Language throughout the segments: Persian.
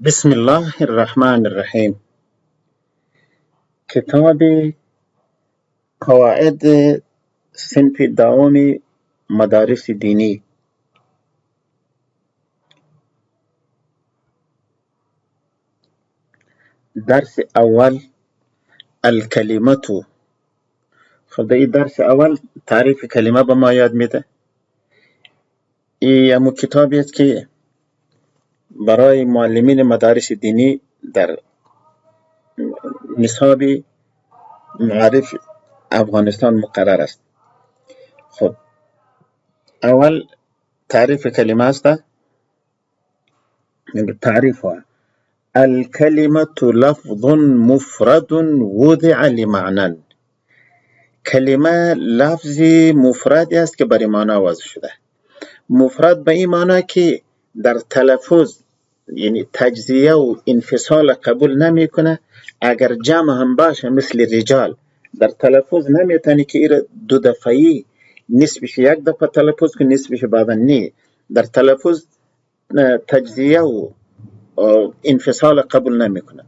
بسم الله الرحمن الرحیم. کتاب قواعد صنف دوم مدارس دینی. درس اول الکلمتو. خب در این درس اول تعریف کلمه به ما یاد میده. این همون کتابی است که برای معلمین مدارس دینی در نصاب معارف افغانستان مقرر است. خب اول تعریف کلمه است. تعریف الکلمة لفظ مفرد وضع لمعنى. کلمه لفظ مفرد است که برای معنی وضع شده. مفرد به این معنی که در تلفظ یعنی تجزیه و انفصال قبول نمیکنه. اگر جمع هم باشه مثل رجال در تلفظ نمیتونی که این دو دفعی نصفش یک دفعه تلفظ که نصفش بعدا نی. در تلفظ تجزیه و انفصال قبول نمیکنه.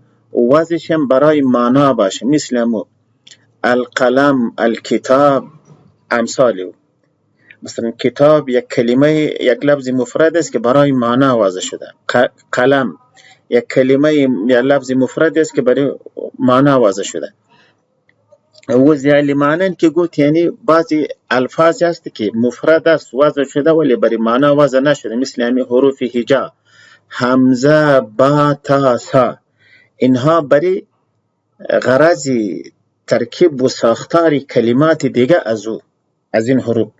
وضعش هم برای معنا باشه مثل القلم، الکتاب، امثال. مثلا کتاب یک کلمه یک لفظ مفرد است که برای معنا وضع شده. قلم یک کلمه یک لفظ مفرد است که برای معنا وضع شده. وضع لمعنی که گفت یعنی بعضی الفاظ است که مفرد است وضع شده ولی برای معنا وضع نشده، مثل همین حروف هجا، همزه، با، تا، سا. اینها برای غرض ترکیب و ساختار کلمات دیگه از این حروف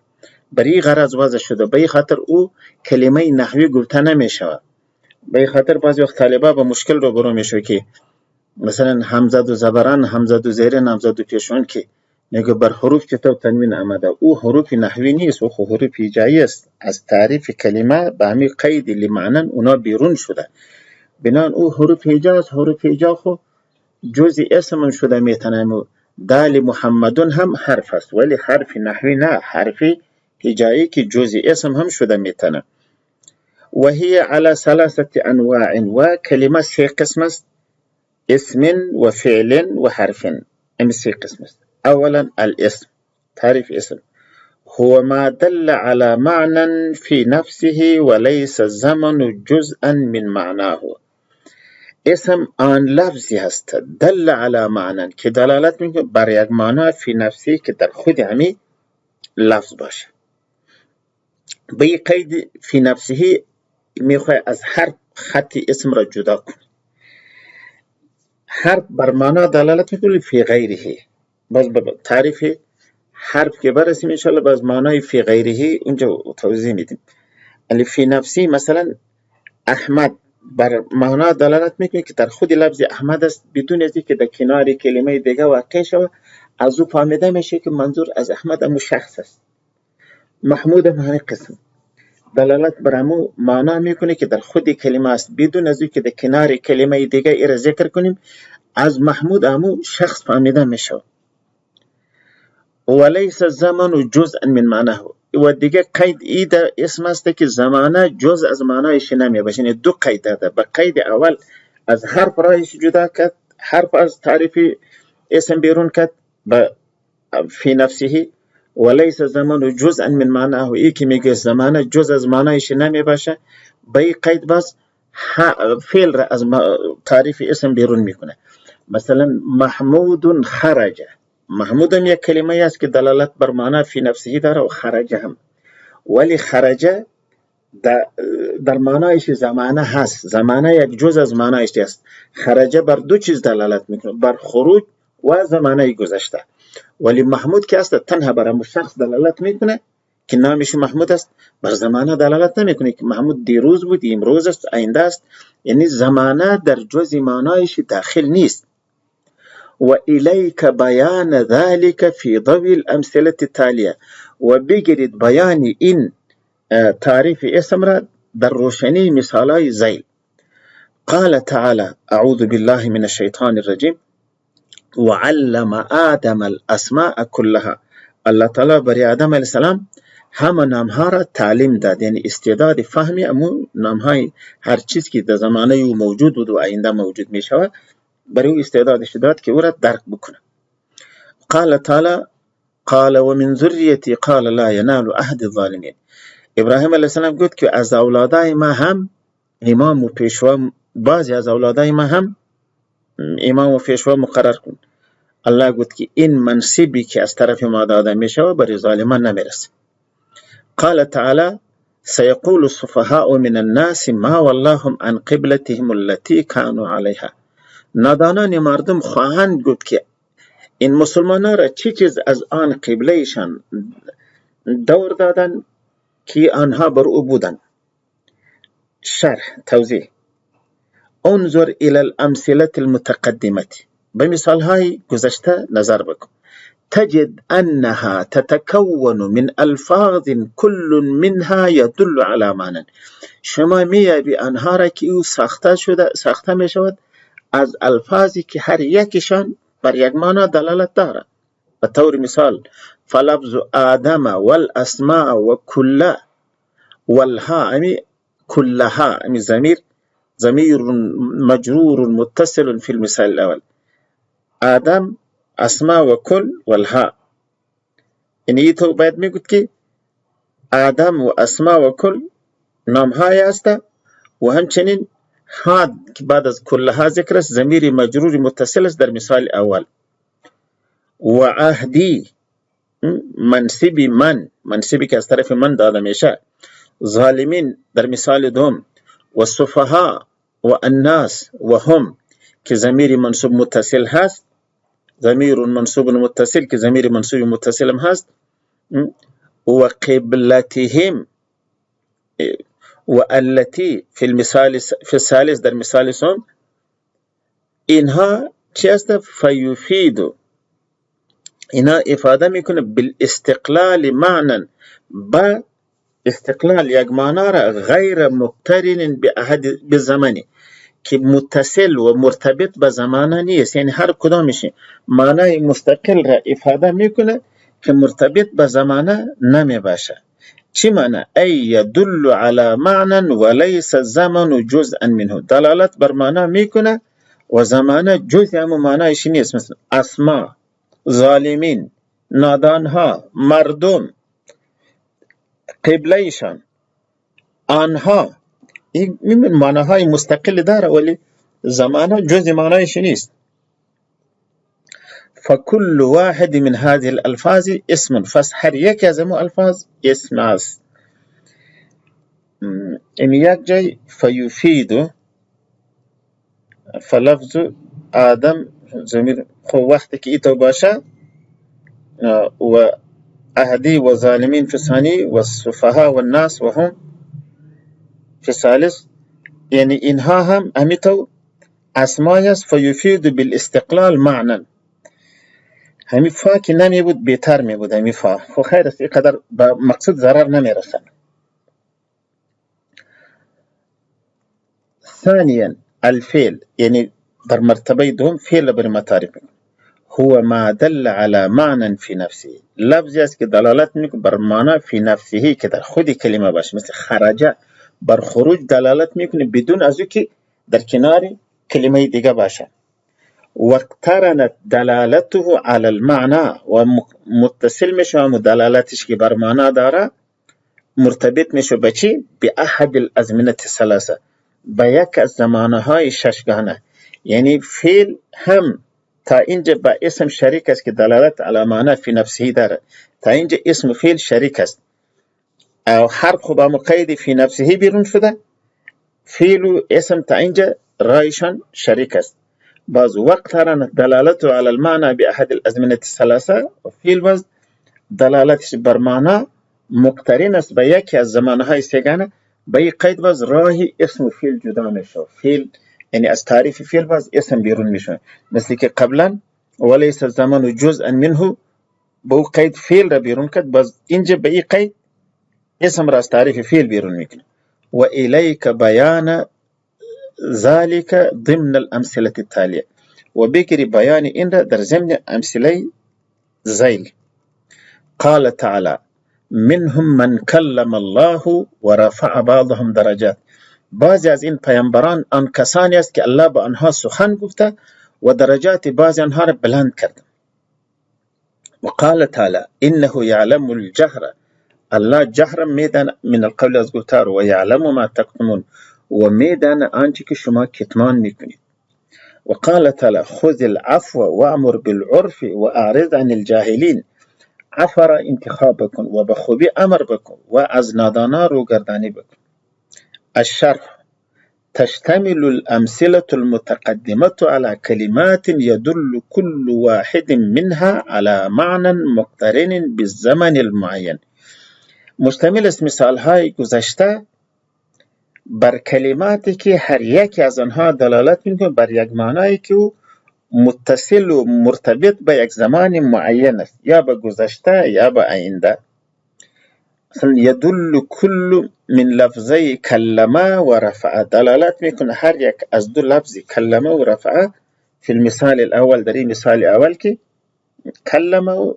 برای غرض وضع شده. به این خاطر او کلمه نحوی گفته نمیشه. به این خاطر بعضی وقت طالبا به مشکل روبرو میشه که مثلا همزه و زبران، همزه و زیرین، همزه و پیشون که میگه بر حروف چطور تنوین آمده. او حروف نحوی نیست، او حروف هجایی است. از تعریف کلمه به همین قید لمعنن اونا بیرون شده. بنان او حروف هجا است. حروف هجا خو جزء اسم شده میتونه. دال محمدون هم حرف است ولی حرف نحوی نه، حرف هجایی که جزء اسم هم شده میتونه. و هي على ثلاثه انواع. و کلمه سه قسم است: اسم و فعل و حرف. این سه قسم است. اولا الاسم. تعریف اسم: هو ما دل على معنى في نفسه وليس الزمن جزءا من معناه. اسم آن لفظی هست دل علی معنی که دلالت میکنه بر یک معنی فی نفسی که در خود همین لفظ باشه. به این قید فی نفسی میخواه از حرف خط اسم را جدا کنه. حرف بر معنی دلالت میکنه فی غیره. باز تعریف حرف که برسیم انشاءالله باز معنی فی غیره اونجا توضیح میدیم. یعنی فی نفسی مثلا احمد بر معنا دلالت میکنه که در خود لفظ احمد است بدون از اینکه در کنار کلمه دیگه واقع شود. از او فهمیده میشه که منظور از احمد همون شخص است. محمود هم همین قسم دلالت بر همون معنا میکنه که در خود کلمه است بدون از اینکه در کنار کلمه دیگه ای را ذکر کنیم. از محمود همون شخص فهمیده میشه. ولیس الزمن جزءا من معناه. و دیگه قید ای در اسم است که زمانه جز از معنایش نمی باشه. یعنی دو قید داده. به قید اول از حرف رایش جدا کرد، حرف از تعریف اسم بیرون کرد به فی نفسه. ولیس زمان جزءا من معناه. ای که میگه زمانه جز از معنایش نمی باشه. به این قید باز فعل را از تعریف اسم بیرون میکنه. مثلا محمود خرج. محمود هم یک کلمه است که دلالت بر معنی فی نفسه داره و خرج هم. ولی خرج در معنایش زمانه هست. زمانه یک جز از معنایش است. خرج بر دو چیز دلالت میکنه، بر خروج و زمانه گذشته. ولی محمود که است تنها بر همون شخص دلالت میکنه که نامش محمود است. بر زمانه دلالت نمیکنه که محمود دیروز بود، امروز است، آینده است. یعنی زمانه در جز معنایش داخل نیست. و الیک بیان ذلك فی ضوء الامثله التاليه. و بگیرید بیان این تعریف اسم را در روشنی مثالای ذیل. قال تعالی اعوذ بالله من الشیطان الرجیم وعلم آدم الاسماء كلها. الله تعالی بر آدم علیه السلام همه نامها را تعلیم داد، یعنی استعداد فهمی امو نامهای هر چیز که در زمانه او موجود بود و آینده موجود می شود برای او استعدادش داد که او را درک بکنه. قال تعالی قال ومن ذریتی قال لا ینال عهد الظالمین. ابراهیم علیه السلام گفت که از اولادای ما هم امام و پیشوا، بعضی از اولادای ما هم امام و پیشوا مقرر کن. الله گفت که این منصبی که از طرف ما داده می شود برای ظالمان نمیرسه. قال تعالی سيقول السفهاء من الناس ما واللهم عن قبلتهم التي كانوا عليها. نادانان مردم خواهند گفت که این مسلمانان را چی چیز از آن قبلهشان دور دادن که آنها بر او بودن. شرح توضیح انظر الى الامثله المتقدمه. به مثال های گذشته نظر بکن. تجد انها تتكون من الفاظ كل منها يدل على معنى. شما میابی آنها را که او ساخته می شود از الفاظی که هر یکشان بر یک معنی دلالت دارد. به طور مثال فلفظ آدم والاسماء وكل والها امی كلها امی ضمیر مجرور متصل في المثال الاول. آدم اسماء و کل والها، یعنی تو باید میگوید که آدم و اسماء و کل نامهای است و همچنین ها که بعد از کلها ذکر است ضمیر مجرور متصل است در مثال اول. و عهدی منصبی من، منصبی که از طرف من داده میشه. ظالمین در مثال دوم. و سفها و الناس و هم که ضمیر منصوب متصل هست، ضمیر منصوب متصل که ضمیر منصوب متصل هم هست. و قبلتهم و التي فی المثال فی الثالث در مثال سوم. اینها چی است؟ فیفیدو، اینا افاده میکنه بالاستقلال معنی، با استقلال یک معنی را غیر مقترن به زمانی که متصل و مرتبط به زمانه نیست، یعنی هر کدامش معنی مستقل را افاده میکنه که مرتبط به زمانه نمی باشه. چی معنی؟ ای یدل علی معنی ولیس الزمن جزءا منه. دلالت بر معنی میکنه و زمانه جزء همون معنیش نیست. مثل اسما، ظالمین، نادانها، مردم، قبلهشان، آنها، این معناهای مستقل داره ولی زمانه جزء معنیش نیست. فكل واحد من هذه الالفاظ اسم، فس هر یک از این الفاظ اسم است. این یک جای فیفیدو فلفظ آدم ضمیر خو وقتی که ایتو باشه و اهدی و ظالمین فی ثانی و السفهاء و الناس و هم فی ثالث، یعنی اینها هم همیتو اسمای است. فیفید بالاستقلال معنی. همی فا که نمی بود بهتر می بود همی فا، خو خیر است اینقدر به مقصود ضرر نمی رسن. ثانیا الفعل، یعنی در مرتبه دوم فعل بر ما تعریف میکنه. هو ما دل على معنی فی نفسه، لفظی است که دلالت میکنه بر معنی فی نفسه که در خود کلمه باشه. مثل خرجه بر خروج دلالت میکنه بدون از او که در کنار کلمه دیگه باشه. واقترنت دلالته على المعنى و متصل میشه و دلالتش که بر معنی داره مرتبط میشه به چی؟ به احد الازمنه الثلاثه، به یک از زمانه های ششگانه. یعنی فعل هم تا اینجا با اسم شریک است که دلالت علی معنی فی نفسه داره، تا اینجا اسم فعل شریک است. او حرف خو با مقید فی نفسه بیرون شده، فعل و اسم تا اینجا رایشان شریک است. باز وقت هران دلالت علی المعنی به احد الازمنه الثلاثه، و فعل باز دلالتش بر معنی مقترن است به یکی از زمانه های سگانه. به این قید باز راهی اسم و فعل جدا میشه. فعل یعنی از تعریف فعل باز اسم بیرون میشه، مثل که قبلا ولیس الزمان جزءا منه به او قید فعل را بیرون کرد، باز اینجا به این قید اسم را از تعریف فعل بیرون میکنه. و الیک بیان ذلك ضمن الامثله التاليه، و بگیری بیان این را در ضمن امثله ذیل. قال تعالی منهم من کلم الله و رفع بعضهم درجات. بعضی از این پیامبران آن کسانی است که الله به آنها سخن گفته و درجات بعضی آنها را بلند کرد. و قال تعالی انه یعلم الجهر، الله جهر میداند من القول از گفتار، و یعلم ما تکتمون، و میداند آنچه که شما کتمان میکنید. و قال تعالی خذ العفو وامر بالعرف و اعرض عن الجاهلین، عفو را انتخاب بکن و به خوبی امر بکن و از نادانا روگردانی بکن. الشرح تشتمل الأمثلة المتقدمة على كلمات يدل كل واحد منها على معنى مقترن بالزمن المعين. مشتمل است مثال های گذشته بر کلماتی که هر یکی از آنها دلالت میکنه بر یک معنایی که متصل و مرتبط به یک زمان معین است، یا به گذشته یا به آینده. مثلا یدل کل من لفظی کلمه و رفعه، دلالت میکنه هر یک از دو لفظی کلمه و رفعه. فی المثال الاول، در این مثال اول که کلمه و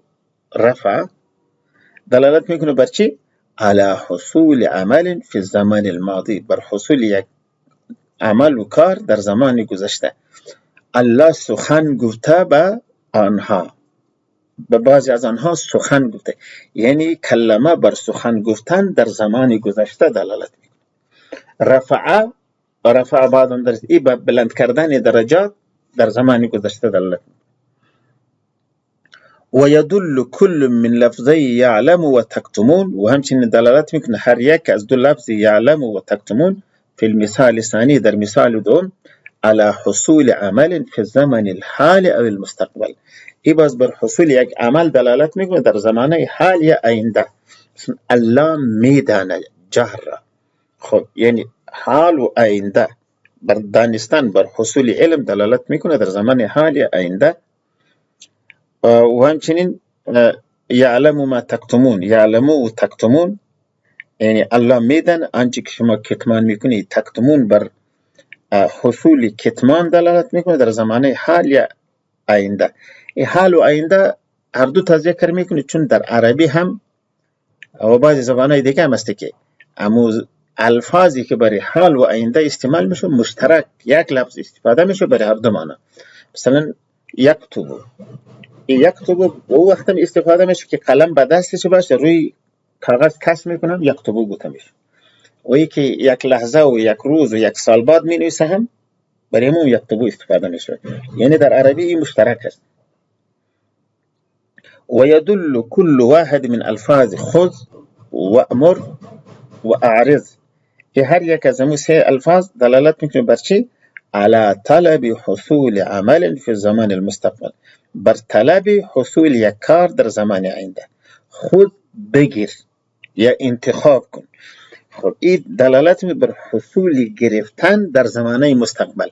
رفعه دلالت میکنه بر چی؟ على حصول عمل فی الزمان الماضی، بر حصول یک عمل و کار در زمان گذشته. الله سخن گفته به آنها، به بعضی از آنها سخن گفته، یعنی کلمه بر سخن گفتن در زمان گذشته دلالت میکنه. رفع بعض در ای به بلند کردن درجات در زمان گذشته دلالت میکنه. و یدل کل من لفظی یعلم و تکتمون، و همچنین دلالت میکنه هر یک از دو لفظ یعلم و تکتمون فی المثال ثانی، در مثال دوم، على حصول عمل فی الزمن الحال او المستقبل، ای باز بر حصول یک عمل دلالت میکنه در زمانه حال یا آینده. الله میداند جهر، خب یعنی حال و آینده، بر دانستن بر حصول علم دلالت میکنه در زمان حال یا آینده. و همچنین یعلم ما تکتمون، یعلم و تکتمون یعنی الله میداند آنچه که شما کتمان میکنید. تکتمون بر حصول کتمان دلالت میکنه در زمانه حال یا آینده. این حال و آینده هر دو تا ذکر میکنه، چون در عربی هم و بعضی زبانهای دیگه هم است که الفاظی که برای حال و آینده استعمال میشه مشترک یک لفظ استفاده میشه برای هر دو معنی. مثلا یکتبو، یکتبو او وقت استفاده میشه که قلم به دستش باشه روی کاغذ کس میکنم، یکتبو گفته میشه. و یکی یک لحظه و یک روز و یک سال بعد می نویسه هم برای همون یکتبو استفاده میشه، یعنی در عربی این مشترک است. و یدل کل واحد من الفاظ خذ و امر و اعرض، که هر یک از همون سه الفاظ دلالت میکنه بر چی؟ على طلب حصول عمل فی الزمان المستقبل، بر طلب حصول یک کار در زمان آینده. خود بگیر یا انتخاب کن، خب این دلالت می بر حصول گرفتن در زمانه مستقبل.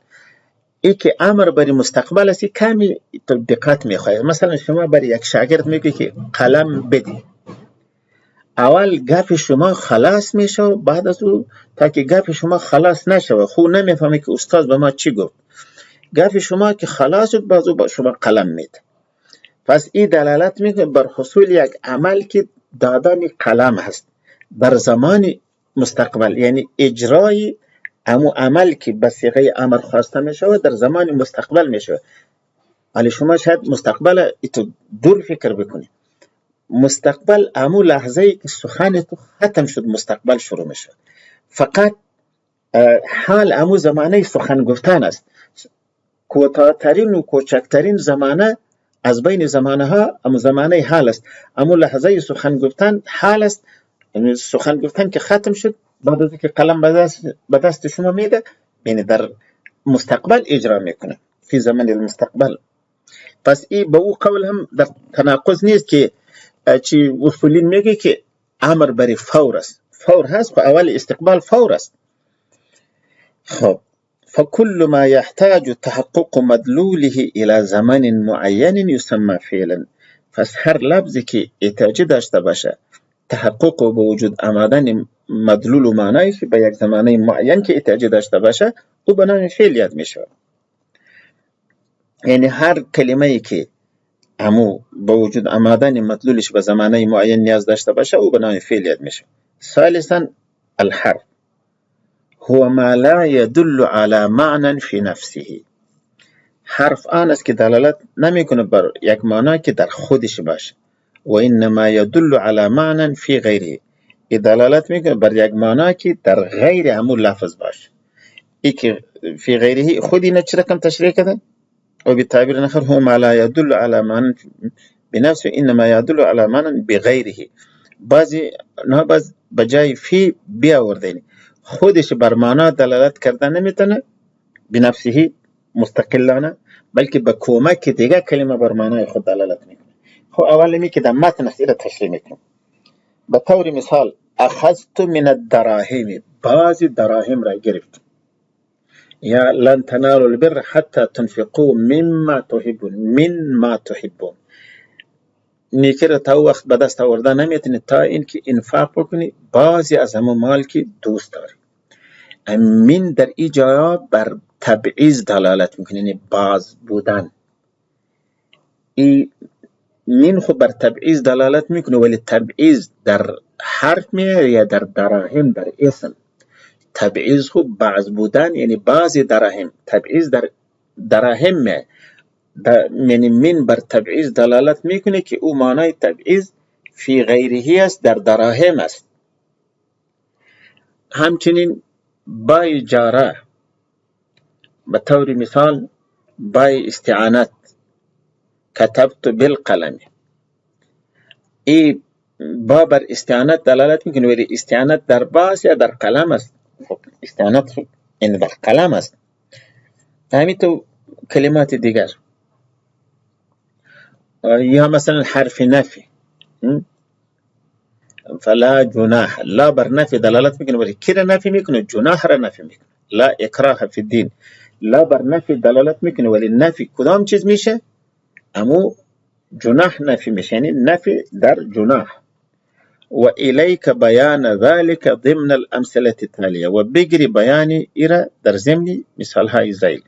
این که امر برای مستقبل است کمی دقت میخواهد. مثلا شما برای یک شاگرد میگی که قلم بدی، اول گپ شما خلاص میشه، بعد از او تا که گپ شما خلاص نشه خود نمیفهمی که استاد به ما چی گفت، گپ شما که خلاص شد باز او با شما قلم میده. پس این دلالت میکنه بر حصول یک عمل که دادن قلم هست در زمان مستقبل، یعنی اجرای امو عمل که به صیغه امر خواسته میشه در زمان مستقبل میشه. ولی شما شاید مستقبل تو دور فکر بکنی، مستقبل امو لحظه ای که سخن تو ختم شد مستقبل شروع میشه. فقط حال امو زمانه سخن گفتن است، کوتاه‌ترین و کوچکترین زمانه از بین زمانه ها امو زمانه حال است. امو لحظه سخن گفتن حال است، یعنی سخن گفتن که ختم شد بعد از که قلم به دست شما میده، یعنی در مستقبل اجرا میکنه فی زمان المستقبل. پس این به او قول هم در تناقض نیست که چی اصولین میگه که امر بری فور است، فور هست، په اول استقبال فور است. خب فكل ما يحتاج تحقق مدلوله الى زمان معین یسمى فعلا، پس هر لفظی که احتیاج داشته باشه تحقق و به وجود آمدن مدلول و معنایی که به یک زمانه معین که احتیاج داشته باشه او به نام فعل یاد میشه. یعنی هر کلمه‌ای که همو با وجود آمدن مدلولش به زمانه معین نیاز داشته باشه او به نام فعل یاد میشه. ثالثا الحرف هو ما لا يدل على معنى في نفسه. حرف آن است که دلالت نمیکنه بر یک معنی که در خودش باشه. و انما يدل على معنى في غیره. ای دلالت میکنه بر یک معنی که در غیر همون لفظ باشه. ای که فی غیره خودی نه چه رقم تشریح کرده؟ و بالتعبیر نخر هو ما لا يدل على معنى بنفسه انما يدل على معنى بغیره. بعضی نه باز بجای فی بیاوردنی خودش بر معنی دلالت کردن نمیتونه بنفسه مستقلانه، بلکه به کمک دیگه کلمه بر معنی خود دلالت میکنه. خب اول می که در متن است را تشریح میکنم. به طور مثال اخذت من الدراهم، بعضی دراهم را گرفت. یا لن تنالوا البر حتى تنفقوا مما تحبون، من ما تحبون. نیکی را تا وقت به دست آوردن نمیتونی تا اینکه انفاق بکنی بعضی از همون مال که دوست داری. من در این جایا بر تبعیض دلالت میکنه، یعنی باز بودن. من خود بر تبعیض دلالت میکنه، ولی تبعیض در حرف میه یا در دراهم در اسم. تبعیض خود بعض بودن یعنی بعضی دراهم. تبعیض در دراهم میه، یعنی من بر تبعیض دلالت میکنه که او معنای تبعیض فی غیرهی است، در دراهم است. همچنین بای جاره به طور مثال بای استعانت کتبت بالقلم. ای با بر استعانت دلالت میکنه، ولی استعانت در باس یا در قلم است. خب استعانت این در قلم است. همینطور کلمات دیگر یا مثلا حرف نفی فلا جناح، لا بر نفی دلالت میکنه، ولی کی را نفی میکنه؟ جناح را نفی میکنه. لا اکراه فی الدین، لا بر نفی دلالت میکنه، ولی نفی کدام چیز میشه؟ امو جناح نفی میشه، یعنی نفی در جناح. و الیک بیان ذلك ضمن الامثله التاليه، و بگیری بیانی ایره در ضمن مثال های ذیل.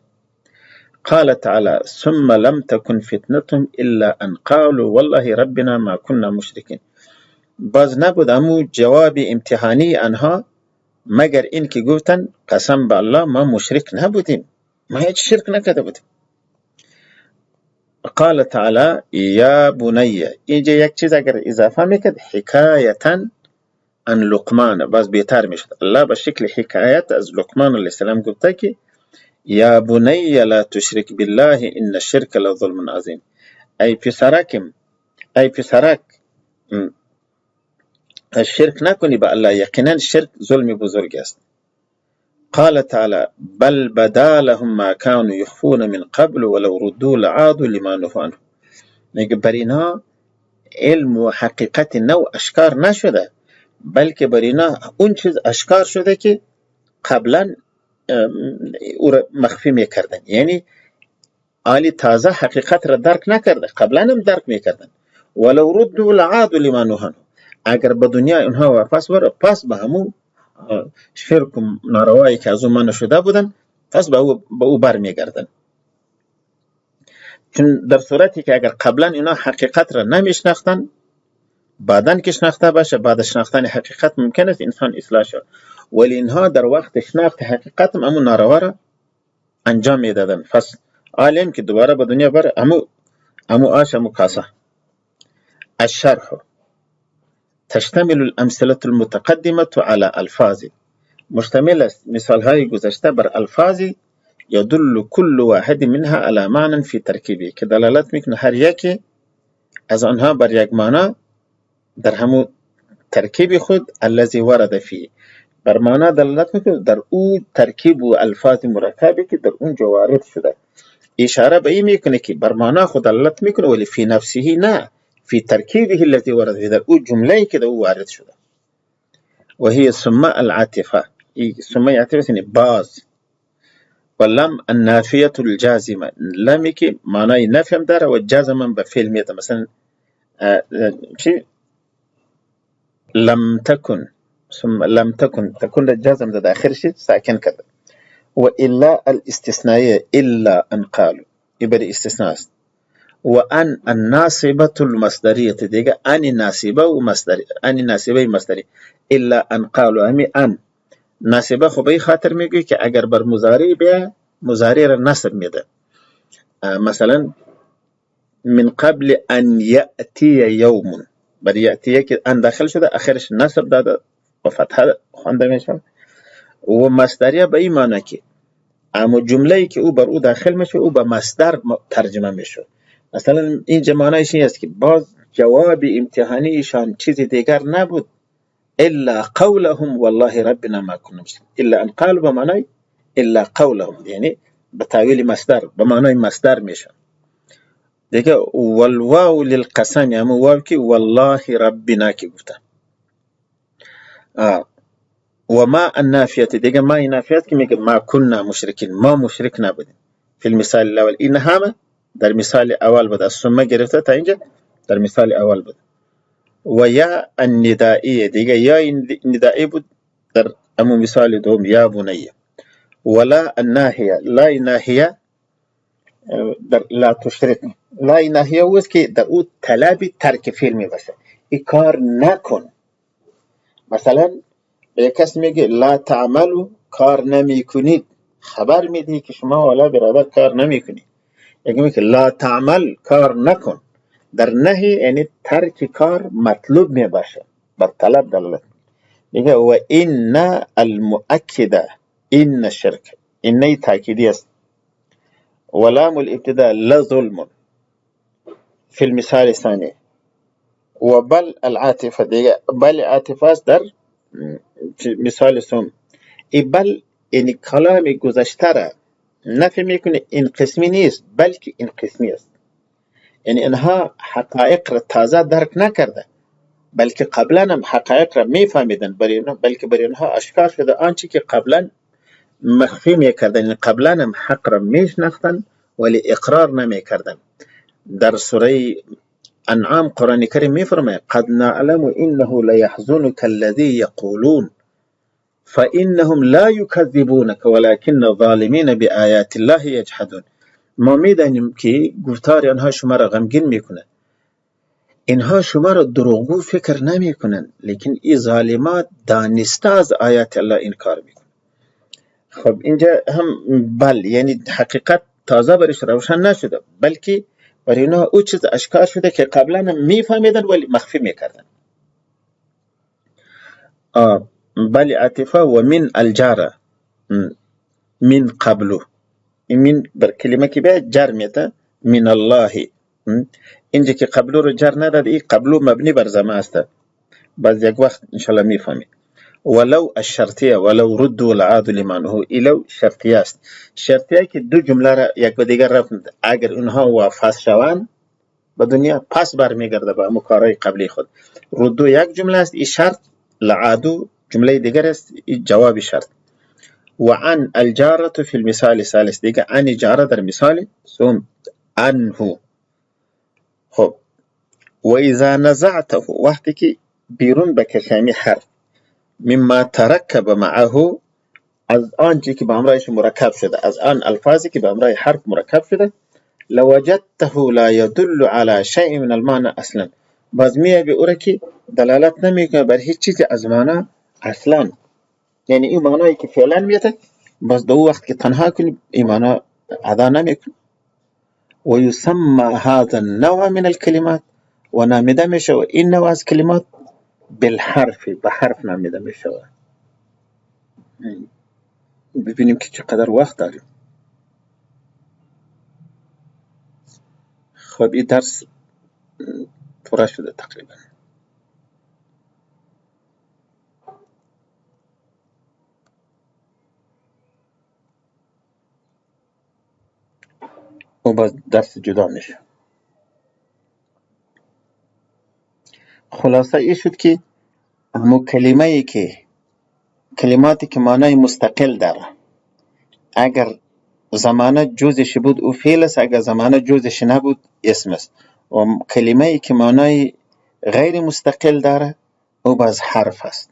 قال تعالى ثم لم تكن فتنتهم الا ان قالوا والله ربنا ما كنا مشركين. باز نبود امو جواب امتحانی آنها مگر این که گفتن قسم به الله ما مشرک نبودیم، ما هیچ شرک نکرده بودیم. قال تعالى یا بنی، اینجا یک چیز اگر اضافه میکرد حکایتا ان لقمان باز بهتر میشد. الله به شکل حکایت از لقمان علیه السلام گفته که یا بنی لا تشرک بالله ان الشرک لظلم عظیم. ای پسرک شرک نکنی به الله، یقینا شرک ظلم بزرگ است. قال تعالى بل بدا لهم ما كانوا يخفون من قبل ولو ردوا لعادوا لما نهوا عنه. میگه بر اینها علم و حقیقت نو اشکار نشده، بلکه بر اینا اون چیز اشکار شده که قبلا او را مخفی میکردن. یعنی آلی تازه حقیقت را درک نکرده، قبلا هم درک میکردن. ولو ردوا لعادوا لما نهوا عنه، اگر به دنیا اونها واپس بره پس به همون شرک و ناروایی که از اون منع شده بودن پس به او برمیگردن. چون در صورتی که اگر قبلا اینا حقیقت را نمیشناختن، بعدن که شناخته باشه، بعد شناختن حقیقت ممکن است انسان اصلاح شد، ولی اینها در وقت شناخت حقیقت هم امون ناروا را انجام میدادن. پس عالم که دوباره به دنیا بره امو آش امو کاسه. الشرح تشتمل الامثله المتقدمه على الفاظ، مشتمل است مثال های گذشته بر الفاظی یدل کل واحد منها على معنى فی ترکیبی، که دلالت میکنه هر یکی از آنها بر یک معنی در همون ترکیب خود الذي ورد فيه، بر معنی دلالت میکنه در او ترکیب و الفاظ مرکبی که در اون وارد شده. اشاره به این میکنه که بر معنی خود دلالت میکنه، ولی فی نفسه نه، فی ترکیبه الذي ورد فيه، در او جمله که در او وارد شده. و هي ثم العاطفه، ثم عاطفه یعنی باز. و لم النافیه الجازمه، لمی که معنی نفی هم داره و جزم هم به فعل میده. مثلا چی لم تكن، ثم لم تكن الجزم ده آخر شيء ساكن كده. وإلا الاستثنائية إلا أن قالوا، يبقى استثناء. و ان الناصبة المصدریه دیگه ان ناصبه و مصدری، ان ناصبه مصدری. الا ان قالوا همی ان ناصبه خو به خاطر میگوی که اگر بر مضارع بیا مضارع را نصب میده. مثلا من قبل ان یأتی یوم، بر یأتیه که ان داخل شده آخرش نصب داده و فتحه خوانده میشه. و مصدریه به این معنی که اما جمله‌ای که او بر او داخل میشه او به مصدر ترجمه میشه. مثلا این معنیش این است که باز جواب امتحانی ایشان چیزی دیگر نبود الا قولهم والله ربنا ما كنا مشركين. الا ان قالوا به معنی الا قولهم، یعنی به تاویل مصدر، به معنی مصدر میشه دیگه. والواو للقسم، یعنی واو که والله ربنا که گفتن. و ما النافیه دیگه، ما نافیت که میگه ما كنا مشرکین، ما مشرک نبودیم. فی المثال الاول این همه در مثال اول بود، از ثم گرفته تا اینجا در مثال اول بود. و یا الندائیه دیگه، یا ندائی بود در امو مثال دوم یا بنیه. ولا الناهیه، لا ناهیه در لا تشرک. لا ناهیه وست که در او طلبی ترک فعل می باشه، ای کار نکن. مثلا به کس میگه لا تعملو، کار نمی کنید، خبر میدی که شما والا برادر کار نمی کنید. یکی میگه لا تعمل، کار نکن. در نهی یعنی ترک کار مطلوب می باشه، بر طلب دلالت میگه. و این المؤکده، این شرک، این تاکیدی است. ولام الابتداء لظلم في المثال الثاني. و بل العاطفه دیگه، بل عاطفه است در مثال سوم. ای بل یعنی کلام گذشته را نفی میکنه، این قسمی نیست بلکه این قسمی است. یعنی اینها حقایق را تازه درک نکرده بلکه قبلا هم حقایق را میفهمیدن، بلکه برای اینها اشکار شده آنچه که قبلا مخفی میکردن. یعنی قبلا هم حق را میشناختن ولی اقرار نمیکردن. در سوره انعام قرآن کریم میفرماید قد نعلم انه لیحزنک الذی یقولون فانهم لا یکذبونک ولکن الظالمین بآیات الله یجحدون. ما میدانیم که گفتار آنها شما را غمگین میکنه، اینها شما را دروغگو فکر نمیکنن، لیکن این ظالمات دانسته از آیات الله انکار میکنن. خب اینجا هم بل یعنی حقیقت تازه برش روشن نشده بلکه برای اینها او چیز اشکار شده که قبلا هم میفهمیدن ولی مخفی میکردن. بل عاطفه. و من الجاره، من قبلو، من بر کلمه که بیا جر میده من الله. اینجا که قبلو رو جر نداد، این قبلو مبنی بر زمان است، باز یک وقت انشاءالله میفهمی. ولو الشرطیه ولو ردوا لعادوا لما نهوا، لو شرطیه است. شرطیه که دو جمله را یک به دیگر رفت، اگر اونها واپس شوند به دنیا پس برمیگرده به مکارای قبلی خود. ردو یک جمله است، این شرط. لعادوا جمله دیگر است، این جواب شرط. و عن الجاره فی المثال الثالث دیگه، عن جاره در مثال سوم عنه. خب و اذا نزعته، وقتی که بیرون بکشمی حرف، مما ترکب معه، از آنچه که به همراهش مرکب شده، از آن الفاظی که به همراه حرف مرکب شده، لوجدته لا يدل على شيء من المعنى اصلا، باز میگه او را که دلالت نمیکنه بر هیچ چیزی از معنی اصلا. یعنی این معنایی که فعلا میده باز دو وقت که تنها کنی این معنی ادا نمیکنه. و یسمى هذا النوع من الكلمات، و نامیده میشه و این نوع از کلمات بالحرف، به حرف نامیده میشه. ببینیم که چقدر وقت داریم. خب این درس پورا شده تقریبا. و باز درس جدا میشه. خلاصه ای شد که همون کلماتی که معنای مستقل داره، اگر زمانه جزش بود او فعل است، اگر زمانه جزش نبود اسم است. و کلمه‌ای که معنای غیر مستقل داره او باز حرف است.